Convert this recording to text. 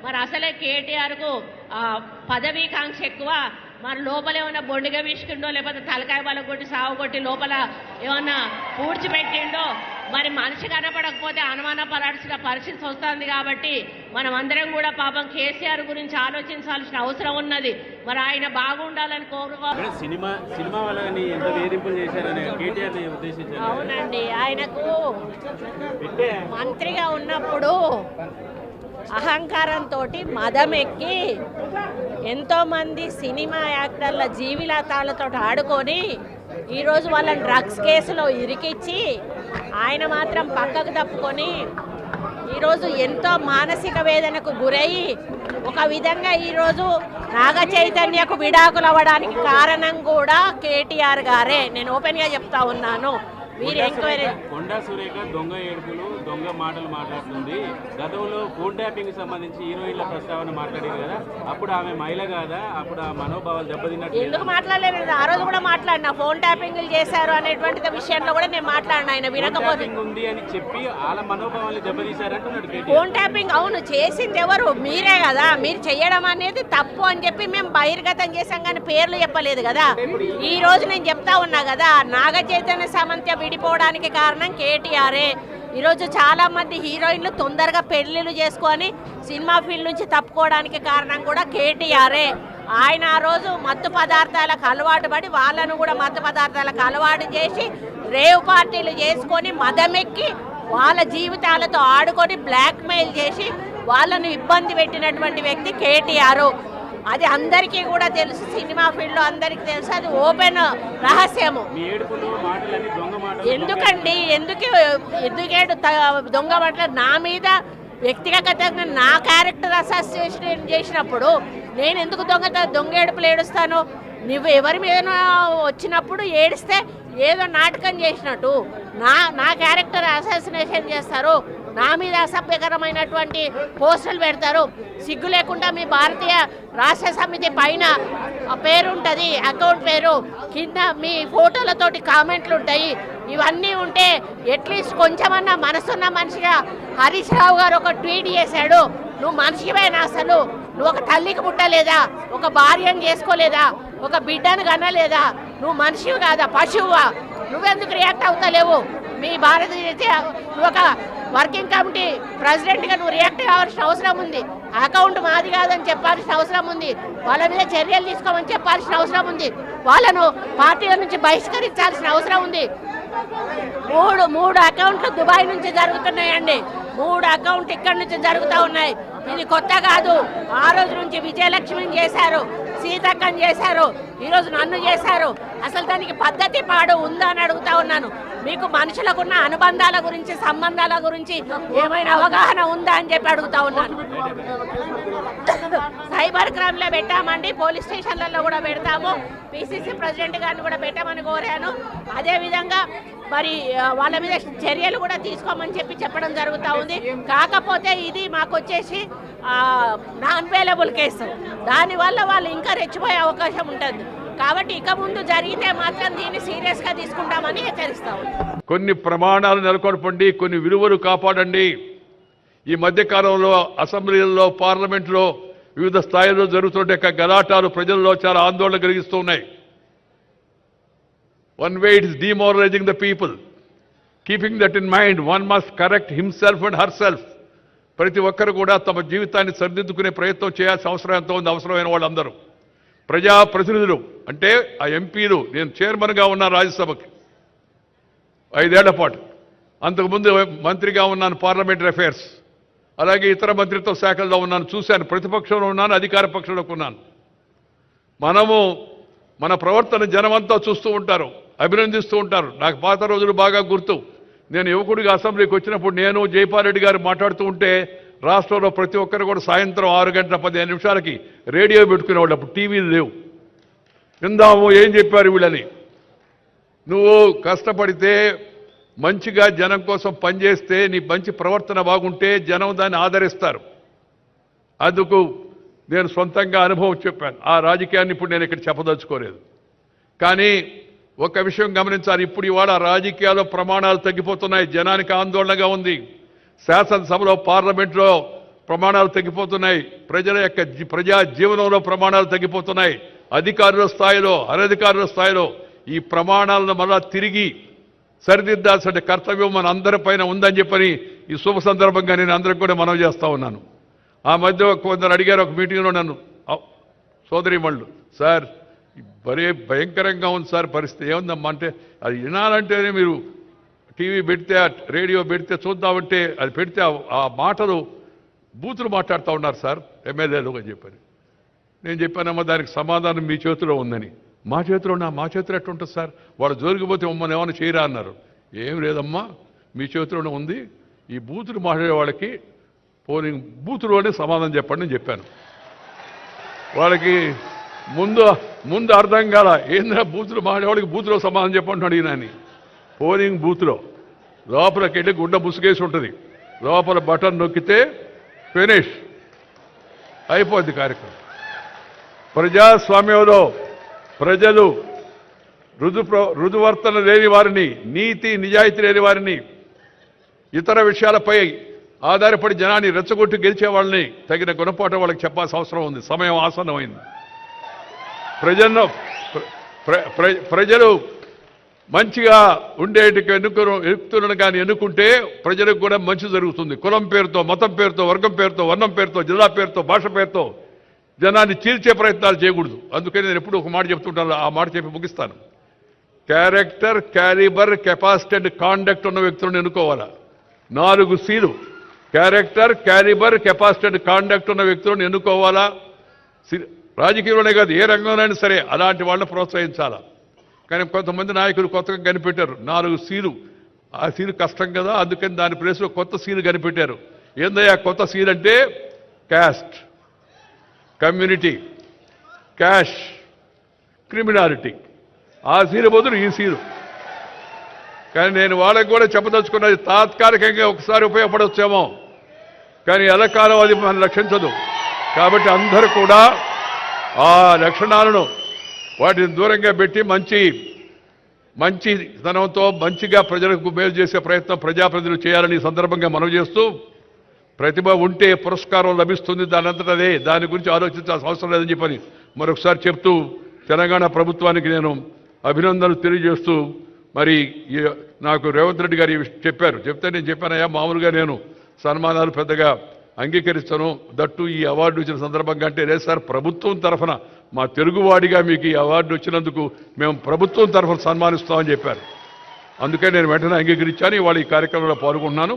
మరి అసలే కేటీఆర్కు పదవీకాంక్ష ఎక్కువ. మరి లోపల ఏమన్నా బొండిగా విసుకుండో లేకపోతే తలకాయ బల కొట్టి సాగు కొట్టి లోపల ఏమన్నా పూడ్చిపెట్టిండో మరి మనిషి కనపడకపోతే అనుమానపడాల్సిన పరిస్థితి వస్తుంది. కాబట్టి మనం అందరం కూడా పాపం కేసీఆర్ గురించి ఆలోచించాల్సిన అవసరం ఉన్నది. మరి ఆయన బాగుండాలని కోరుకోవాలి. అవునండి, ఆయనకు మంత్రిగా ఉన్నప్పుడు అహంకారంతో మదం ఎక్కి ఎంతోమంది సినిమా యాక్టర్ల జీవితాలతో ఆడుకొని ఈరోజు వాళ్ళని డ్రగ్స్ కేసులో ఇరికిచ్చి ఆయన మాత్రం పక్కకు తప్పుకొని ఈరోజు ఎంతో మానసిక వేదనకు గురయ్యి ఒక విధంగా ఈరోజు నాగ చైతన్యకు విడాకులు అవ్వడానికి కారణం కూడా కేటీఆర్ గారే. నేను ఓపెన్గా చెప్తా ఉన్నాను. మీరు ఎంక్వైరీ కొండా సురేఖ దొంగ ఏడుపులు దొంగ మాటలు మాట్లాడుతుంది. గతంలో ఫోన్ ట్యాపింగ్ సంబంధించి హీరోయిన్ల ప్రస్తావన మాట్లాడారు కదా, అప్పుడు ఆమె మహిళ కాదా? అప్పుడు ఆ మనోభావాలు దెబ్బతిన్నట్టు ఎందుకు మాట్లాడలేదు? ఆ రోజు కూడా మాట్లాడినా ఫోన్ ట్యాపింగ్లు చేశారు అనేటువంటి విషయంలో కూడా నేను మాట్లాడినా. ఆయన వినకపోతే ఉంది అని చెప్పి వాళ్ళ మనోభావాలు దెబ్బతీశారంటున్నాడు. ఫోన్ ట్యాపింగ్ అవును చేసింది ఎవరు? మీరే కదా. మీరు చేయడం అనేది తప్పు అని చెప్పి మేము బహిర్గతం చేశాం కానీ పేర్లు చెప్పలేదు కదా. ఈ రోజు నేను చెప్తా ఉన్నా కదా, నాగ చైతన్య సామంత్య విడిపోవడానికి కారణం కేటీఆరే. ఈరోజు చాలా మంది హీరోయిన్లు తొందరగా పెళ్లిళ్ళు చేసుకొని సినిమా ఫీల్డ్ నుంచి తప్పుకోవడానికి కారణం కూడా కేటీఆరే. ఆయన ఆ రోజు మత్తు పదార్థాలకు అలవాటు పడి వాళ్ళను కూడా మత్తు పదార్థాలకు అలవాటు చేసి రేవ్ పార్టీలు చేసుకొని మదమెక్కి వాళ్ళ జీవితాలతో ఆడుకొని బ్లాక్మెయిల్ చేసి వాళ్ళను ఇబ్బంది పెట్టినటువంటి వ్యక్తి కేటీఆర్. అది అందరికీ కూడా తెలుసు, సినిమా ఫీల్డ్లో అందరికీ తెలుసు, అది ఓపెన్ రహస్యము. ఎందుకండి ఎందుకేడు దొంగ మాటలు నా మీద వ్యక్తిగతంగా నా క్యారెక్టర్ అసోసియేషన్ చేసినప్పుడు నేను ఎందుకు దొంగ ఏడుపులు ఏడుస్తాను? నువ్వు ఎవరి మీద వచ్చినప్పుడు ఏడిస్తే ఏదో నాటకం చేసినట్టు నా క్యారెక్టర్ అసాసినేషన్ చేస్తారు, నా మీద అసభ్యకరమైనటువంటి పోస్టులు పెడతారు. సిగ్గు లేకుండా మీ భారతీయ రాష్ట్ర సమితి పైన పేరు ఉంటుంది, అకౌంట్ పేరు, కింద మీ ఫోటోలతోటి కామెంట్లు ఉంటాయి. ఇవన్నీ ఉంటే అట్లీస్ట్ కొంచెమన్నా మనసున్న మనిషిగా హరీష్ రావు గారు ఒక ట్వీట్ చేశాడు, నువ్వు మనిషివేనా? అసలు నువ్వు ఒక తల్లికి పుట్టలేదా? ఒక భార్యను చేసుకోలేదా? ఒక బిడ్డను కనలేదా? నువ్వు మనిషివి కాదా? పశువువా? నువ్వెందుకు రియాక్ట్ అవుతలేవు? మీ భారతీయ నువ్వు ఒక వర్కింగ్ కమిటీ ప్రెసిడెంట్గా నువ్వు రియాక్ట్ కావాల్సిన అవసరం ఉంది. అకౌంట్ మాది కాదని చెప్పాల్సిన అవసరం ఉంది. వాళ్ళ మీద చర్యలు తీసుకోమని చెప్పాల్సిన అవసరం ఉంది. వాళ్ళను పార్టీల నుంచి బహిష్కరించాల్సిన అవసరం ఉంది. మూడు అకౌంట్లు దుబాయ్ నుంచి జరుగుతున్నాయండి. 3 అకౌంట్ ఇక్కడి నుంచి జరుగుతూ ఉన్నాయి. ఇది కొత్త కాదు. ఆ రోజు నుంచి విజయలక్ష్మిని చేశారు, సీతక్కని చేశారు, ఈరోజు నన్ను చేశారు. అసలు దానికి పద్ధతి పాడు ఉందా అని అడుగుతా ఉన్నాను. మీకు మనుషులకున్న అనుబంధాల గురించి సంబంధాల గురించి ఏమైనా అవగాహన ఉందా అని చెప్పి అడుగుతా ఉన్నాను. సైబర్ క్రైమ్లో పెట్టామండి, పోలీస్ స్టేషన్లలో కూడా పెడతాము. పిసిసి ప్రెసిడెంట్ గారిని కూడా పెట్టామని కోరాను. అదేవిధంగా మరి వాళ్ళ మీద చర్యలు కూడా తీసుకోమని చెప్పడం జరుగుతూ ఉంది. కాకపోతే ఇది మాకు వచ్చేసి నాన్ అవైలబుల్ కేసు, దానివల్ల వాళ్ళు ఇంకా రెచ్చిపోయే అవకాశం ఉంటుంది. కాబట్టి ఇక ముందు జరిగితే మాత్రం దీన్ని సీరియస్గా తీసుకుంటామని హెచ్చరిస్తాము. కొన్ని ప్రమాణాలు నెలకొల్పండి, కొన్ని విలువలు కాపాడండి. ఈ మధ్యకాలంలో అసెంబ్లీలలో, పార్లమెంట్లో వివిధ స్థాయిల్లో జరుగుతుంటే గలాటాలు ప్రజల్లో చాలా ఆందోళన కలిగిస్తూ ఉన్నాయి. One way it is demoralizing the people. Keeping that in mind, one must correct himself and herself. ప్రతి ఒక్కరు కూడా తమ జీవితాన్ని సరిదిద్దుకునే ప్రయత్నం చేయాల్సిన అవసరం ఎంతో ఉంది. అవసరమైన వాళ్ళందరూ ప్రజాప్రతినిధులు అంటే ఆ ఎంపీలు. నేను చైర్మన్గా ఉన్నాను రాజ్యసభకి 5 ఏళ్ల పాటు. అంతకుముందు మంత్రిగా ఉన్నాను పార్లమెంటరీ అఫైర్స్, అలాగే ఇతర మంత్రిత్వ శాఖల్లో ఉన్నాను. చూశాను, ప్రతిపక్షంలో ఉన్నాను, అధికార పక్షంలో ఉన్నాను. మనము మన ప్రవర్తన జనమంతా చూస్తూ ఉంటారు, అభినందిస్తూ ఉంటారు. నాకు పాత రోజులు బాగా గుర్తు. నేను యువకుడిగా అసెంబ్లీకి వచ్చినప్పుడు నేను జైపాల్ రెడ్డి గారు మాట్లాడుతూ ఉంటే రాష్ట్రంలో ప్రతి ఒక్కరు కూడా సాయంత్రం 6 గంటల 15 నిమిషాలకి రేడియో పెట్టుకునేవాళ్ళు. అప్పుడు టీవీలు లేవు. విందాము ఏం చెప్పారు వీళ్ళని. నువ్వు కష్టపడితే మంచిగా జనం కోసం పనిచేస్తే నీ మంచి ప్రవర్తన బాగుంటే జనం దాన్ని ఆదరిస్తారు. అందుకు నేను సొంతంగా అనుభవం చెప్పాను. ఆ రాజకీయాన్ని ఇప్పుడు నేను ఇక్కడ చెప్పదలుచుకోలేదు. కానీ ఒక విషయం గమనించాలి. ఇప్పుడు ఇవాళ రాజకీయాల్లో ప్రమాణాలు తగ్గిపోతున్నాయి. జనానికి ఆందోళనగా ఉంది. శాసనసభలో, పార్లమెంట్లో ప్రమాణాలు తగ్గిపోతున్నాయి, ప్రజల యొక్క ప్రజా జీవనంలో ప్రమాణాలు తగ్గిపోతున్నాయి, అధికారుల స్థాయిలో అనధికారుల స్థాయిలో ఈ ప్రమాణాలను మళ్ళా తిరిగి సరిదిద్దాల్సిన కర్తవ్యం మన అందరిపైన ఉందని చెప్పని ఈ శుభ సందర్భంగా నేను అందరికి కూడా మనవి చేస్తా ఉన్నాను. ఆ మధ్య కొందరు అడిగారు ఒక మీటింగ్లో నన్ను, సోదరిమణులు, సార్ భలే భయంకరంగా ఉంది సార్ పరిస్థితి, ఏముందమ్మా అంటే అది వినాలంటేనే మీరు టీవీ పెడితే రేడియో పెడితే చూద్దామంటే అది పెడితే ఆ మాటలు బూతులు మాట్లాడుతూ ఉన్నారు సార్ ఎమ్మెల్యేలు అని చెప్పారు. నేను చెప్పానమ్మా దానికి సమాధానం మీ చేతిలో ఉందని. మా చేతిలో ఎట్లుంటుంది సార్, వాళ్ళు జోలికిపోతే మమ్మల్ని ఏమైనా చేయరా అన్నారు. ఏం లేదమ్మా మీ చేతిలోనే ఉంది, ఈ బూతులు మాట్లాడే వాళ్ళకి పోలింగ్ బూతులోనే సమాధానం చెప్పండి అని చెప్పాను. వాళ్ళకి ముందు అర్థం కాల, ఏంద్రా బూతులు మాట్లాడేవాడికి బూతులో సమాధానం చెప్పండి అడిగినాని. పోలింగ్ బూత్లో లోపలికి వెళ్ళి గుడ్డ ముసుగేసి ఉంటుంది, లోపల బటన్ నొక్కితే ఫినిష్ అయిపోద్ది కార్యక్రమం. ప్రజాస్వామ్యంలో ప్రజలు రుజువర్తన లేని వారిని, నీతి నిజాయితీ లేని వారిని, ఇతర విషయాలపై ఆధారపడి జనాన్ని రెచ్చగొట్టి గెలిచే వాళ్ళని తగిన గుణపాఠం వాళ్ళకి చెప్పాల్సిన అవసరం ఉంది. సమయం ఆసన్నమైంది. ప్రజలు మంచిగా ఉండేటికి ఎన్నుకులను కానీ ఎన్నుకుంటే ప్రజలకు కూడా మంచి జరుగుతుంది. కులం పేరుతో, మతం పేరుతో, వర్గం పేరుతో, వర్ణం పేరుతో, జిల్లా పేరుతో, భాష పేరుతో జనాన్ని చీల్చే ప్రయత్నాలు చేయకూడదు. అందుకని నేను ఎప్పుడు ఒక మాట చెప్తుంటాను, ఆ మాట చెప్పి ముగిస్తాను. Character, calibre, capacity and conduct ఉన్న వ్యక్తులను ఎన్నుకోవాలా. 4 Cలు character, calibre, capacity and conduct ఉన్న వ్యక్తులను ఎన్నుకోవాలా. రాజకీయంలోనే కాదు ఏ రంగంలోనైనా సరే అలాంటి వాళ్ళని ప్రోత్సహించాలా. కానీ కొంతమంది నాయకులు కొత్తగా కనిపెట్టారు 4 Cలు. ఆ సీలు కష్టం కదా, అందుకని దాని ప్లేస్లో కొత్త సీలు కనిపెట్టారు. ఏందయ్యా కొత్త సీల్ అంటే? Caste, community, cash, criminality. ఆ సీలు బదులు ఈ సీలు. కానీ నేను వాళ్ళకి కూడా చెప్పదలుచుకున్నది తాత్కాలికంగా ఒకసారి ఉపయోగపడవచ్చేమో, కానీ ఎల్లకాలం అది మనం రక్షించదు. కాబట్టి అందరూ కూడా ఆ లక్షణాలను వాటిని దూరంగా పెట్టి మంచి ధనంతో మంచిగా ప్రజలకు మేలు చేసే ప్రయత్నం ప్రజాప్రతినిధులు చేయాలని సందర్భంగా మనవి చేస్తూ, ప్రతిభ ఉంటే పురస్కారం లభిస్తుంది దానంతటదే, దాని గురించి ఆలోచించాల్సిన అవసరం లేదని చెప్పని మరొకసారి చెప్తూ తెలంగాణ ప్రభుత్వానికి నేను అభినందనలు తెలియజేస్తూ, మరి నాకు రేవంత్ రెడ్డి గారు చెప్తే నేను చెప్పానయ్యా మామూలుగా నేను సన్మానాలు పెద్దగా అంగీకరిస్తాను, దట్టు ఈ అవార్డు ఇచ్చిన సందర్భంగా అంటే లేదు సార్ ప్రభుత్వం తరఫున మా తెలుగువాడిగా మీకు ఈ అవార్డు వచ్చినందుకు మేము ప్రభుత్వం తరఫున సన్మానిస్తామని చెప్పారు. అందుకే నేను వెంటనే అంగీకరించాను. ఇవాళ ఈ కార్యక్రమంలో పాల్గొంటున్నాను.